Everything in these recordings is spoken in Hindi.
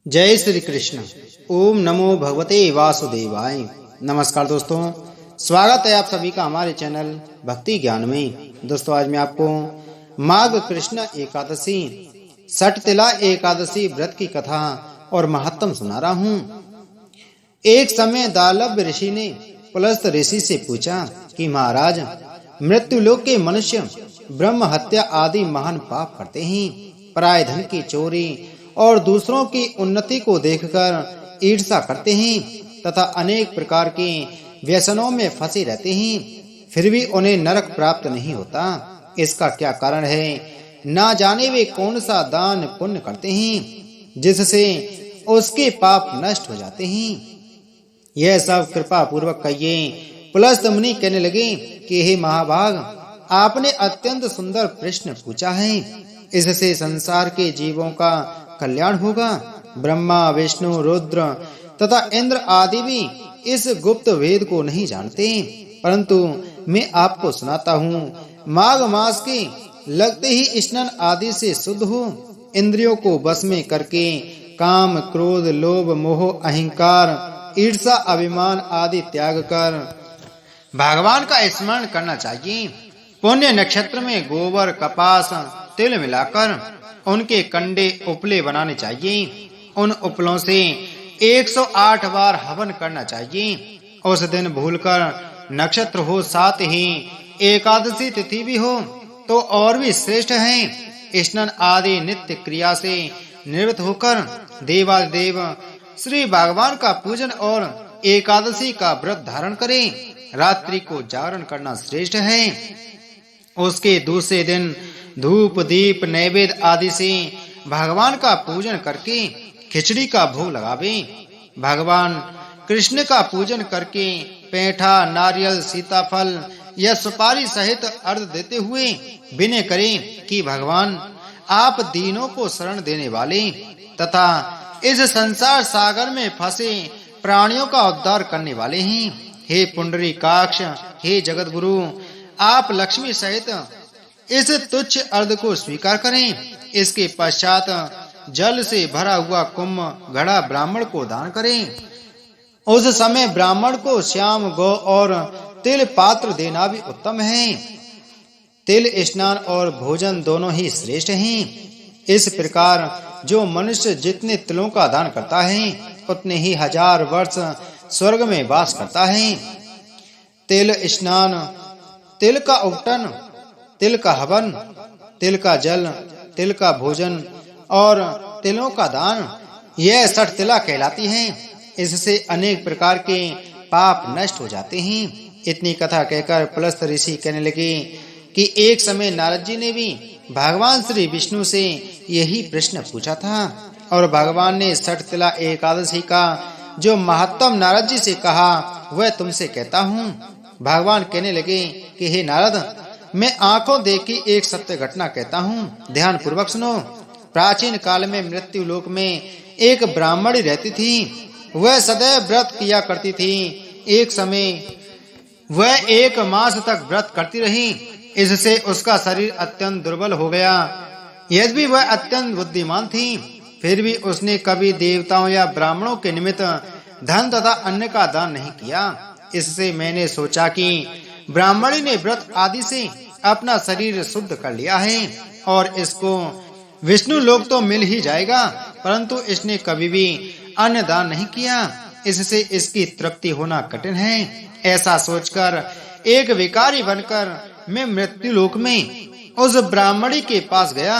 जय श्री कृष्ण। ओम नमो भगवते वासुदेवाय। नमस्कार दोस्तों, स्वागत है आप सभी का हमारे चैनल भक्ति ज्ञान में। दोस्तों, आज मैं आपको माघ कृष्ण एकादशी सटतिला एकादशी व्रत की कथा और महत्व सुना रहा हूँ। एक समय दालभ ऋषि ने पुलस्त ऋषि से पूछा कि महाराज, मृत्युलोक के मनुष्य ब्रह्म हत्या आदि महान पाप करते हैं, पराय धन की चोरी और दूसरों की उन्नति को देखकर ईर्ष्या करते हैं तथा अनेक प्रकार के व्यसनों में फंसे रहते हैं, फिर भी उन्हें नरक प्राप्त नहीं होता। इसका क्या कारण है? ना जाने वे कौन सा दान पुण्य करते हैं जिससे उसके पाप नष्ट हो जाते हैं। यह सब कृपा पूर्वक कहिए। पुलस्त मुनि कहने लगे कि हे महाभाग, आपने अत्यंत सुंदर प्रश्न पूछा है। इससे संसार के जीवों का कल्याण होगा। ब्रह्मा, विष्णु, रुद्र तथा इंद्र आदि भी इस गुप्त वेद को नहीं जानते, परंतु मैं आपको सुनाता हूँ। माघ मास के लगते ही स्नान आदि से शुद्ध हो, इंद्रियों को बस में करके काम, क्रोध, लोभ, मोह, अहंकार, ईर्ष्या, अभिमान आदि त्याग कर भगवान का स्मरण करना चाहिए। पुण्य नक्षत्र में गोबर, कपास, तिल मिलाकर उनके कंडे उपले बनाने चाहिए। उन उपलों से 108 बार हवन करना चाहिए। उस दिन भूलकर नक्षत्र हो, साथ ही एकादशी तिथि भी हो तो और भी श्रेष्ठ है। स्नान आदि नित्य क्रिया से निवृत्त होकर देवादिदेव श्री भगवान का पूजन और एकादशी का व्रत धारण करें। रात्रि को जागरण करना श्रेष्ठ है। उसके दूसरे दिन धूप, दीप, नैवेद्य आदि से भगवान का पूजन करके खिचड़ी का भोग लगावे। भगवान कृष्ण का पूजन करके पेठा, नारियल, सीताफल या सुपारी सहित अर्घ देते हुए विनय करें कि भगवान, आप दीनों को शरण देने वाले तथा इस संसार सागर में फंसे प्राणियों का उद्धार करने वाले हैं। हे पुंडरीकाक्ष, हे जगत गुरु, आप लक्ष्मी सहित इस तुच्छ अर्घ को स्वीकार करें। इसके पश्चात जल से भरा हुआ कुंभ घड़ा ब्राह्मण को दान करें। उस समय ब्राह्मण को श्याम गौ और तिल पात्र देना भी उत्तम है। तिल स्नान और भोजन दोनों ही श्रेष्ठ हैं। इस प्रकार जो मनुष्य जितने तिलों का दान करता है उतने ही 1000 वर्ष स्वर्ग में वास करता है। तिल स्नान, तिल का उपटन, तिल का हवन, तिल का जल, तिल का भोजन और तिलों का दान, यह सटतिला कहलाती है। इससे अनेक प्रकार के पाप नष्ट हो जाते हैं। इतनी कथा कहकर पुलस्त ऋषि कहने लगे कि एक समय नारद जी ने भी भगवान श्री विष्णु से यही प्रश्न पूछा था और भगवान ने सटतिला एकादशी का जो महत्तम नारद जी से कहा वह तुमसे कहता हूँ। भगवान कहने लगे कि हे नारद, मैं आंखों देखी एक सत्य घटना कहता हूँ, ध्यान पूर्वक सुनो। प्राचीन काल में मृत्यु लोक में एक ब्राह्मणी रहती थी। वह सदैव व्रत किया करती थी। एक समय वह 1 मास तक व्रत करती रही। इससे उसका शरीर अत्यंत दुर्बल हो गया। यद्यपि वह अत्यंत बुद्धिमान थी, फिर भी उसने कभी देवताओं या ब्राह्मणों के निमित्त धन तथा अन्न का दान नहीं किया। इससे मैंने सोचा कि ब्राह्मणी ने व्रत आदि से अपना शरीर शुद्ध कर लिया है और इसको विष्णु लोक तो मिल ही जाएगा, परंतु इसने कभी भी अन्न दान नहीं किया। इससे इसकी तृप्ति होना कठिन है। ऐसा सोचकर एक विकारी बनकर मैं मृत्यु लोक में उस ब्राह्मणी के पास गया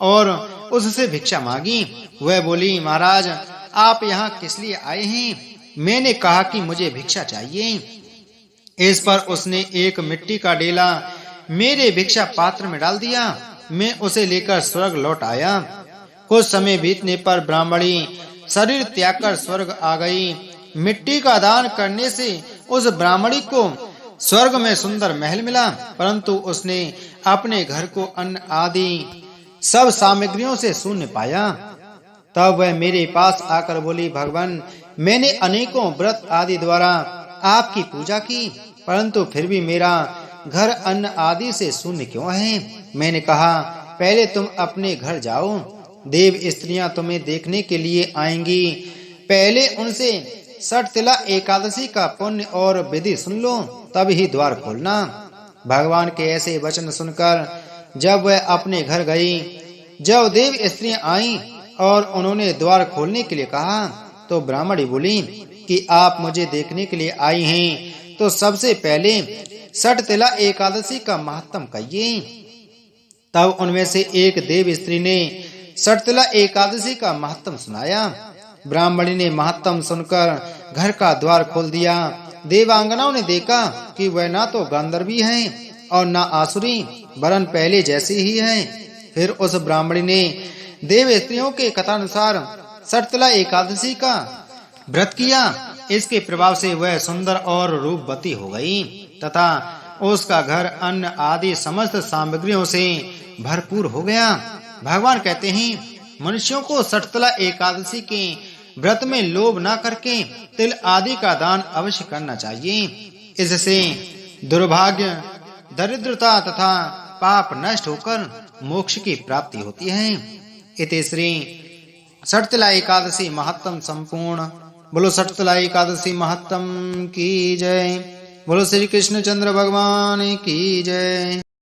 और उससे भिक्षा मांगी। वह बोली, महाराज, आप यहाँ किस लिए आए हैं? मैंने कहा कि मुझे भिक्षा चाहिए। इस पर उसने एक मिट्टी का डेला मेरे भिक्षा पात्र में डाल दिया। मैं उसे लेकर स्वर्ग लौट आया। कुछ समय बीतने पर ब्राह्मणी शरीर त्याग कर स्वर्ग आ गई। मिट्टी का दान करने से उस ब्राह्मणी को स्वर्ग में सुंदर महल मिला, परंतु उसने अपने घर को अन्न आदि सब सामग्रियों से शून्य पाया। तब वह मेरे पास आकर बोली, भगवान, मैंने अनेकों व्रत आदि द्वारा आपकी पूजा की, परंतु फिर भी मेरा घर अन्न आदि से शून्य क्यों है? मैंने कहा, पहले तुम अपने घर जाओ देव स्त्रियां तुम्हें देखने के लिए आएंगी। पहले उनसे षटतिला एकादशी का पुण्य और विधि सुन लो, तब ही द्वार खोलना। भगवान के ऐसे वचन सुनकर जब वह अपने घर गई, जब देव स्त्रियां आईं और उन्होंने द्वार खोलने के लिए कहा, तो ब्राह्मणी बोली कि आप मुझे देखने के लिए आई हैं, तो सबसे पहले षटतिला एकादशी का महात्म कहिए। तब उनमें से एक देव स्त्री ने षटतिला एकादशी का महात्म सुनाया। ब्राह्मणी ने महात्म सुनकर घर का द्वार खोल दिया। देवांगनाओं ने देखा कि वह ना तो गांधर्वी है और ना आसुरी, वरन पहले जैसी ही है। फिर उस ब्राह्मणी ने देव स्त्रियों के कथानुसार षटतिला एकादशी का व्रत किया। इसके प्रभाव से वह सुंदर और रूपवती हो गई तथा उसका घर अन्न आदि समस्त सामग्रियों से भरपूर हो गया। भगवान कहते हैं, मनुष्यों को षटतिला एकादशी के व्रत में लोभ न करके तिल आदि का दान अवश्य करना चाहिए। इससे दुर्भाग्य, दरिद्रता तथा पाप नष्ट होकर मोक्ष की प्राप्ति होती है। इति श्री षटतिला एकादशी महात्म संपूर्ण। बोलो षटतिला एकादशी महात्म की जय। बोलो श्री कृष्ण चंद्र भगवान की जय।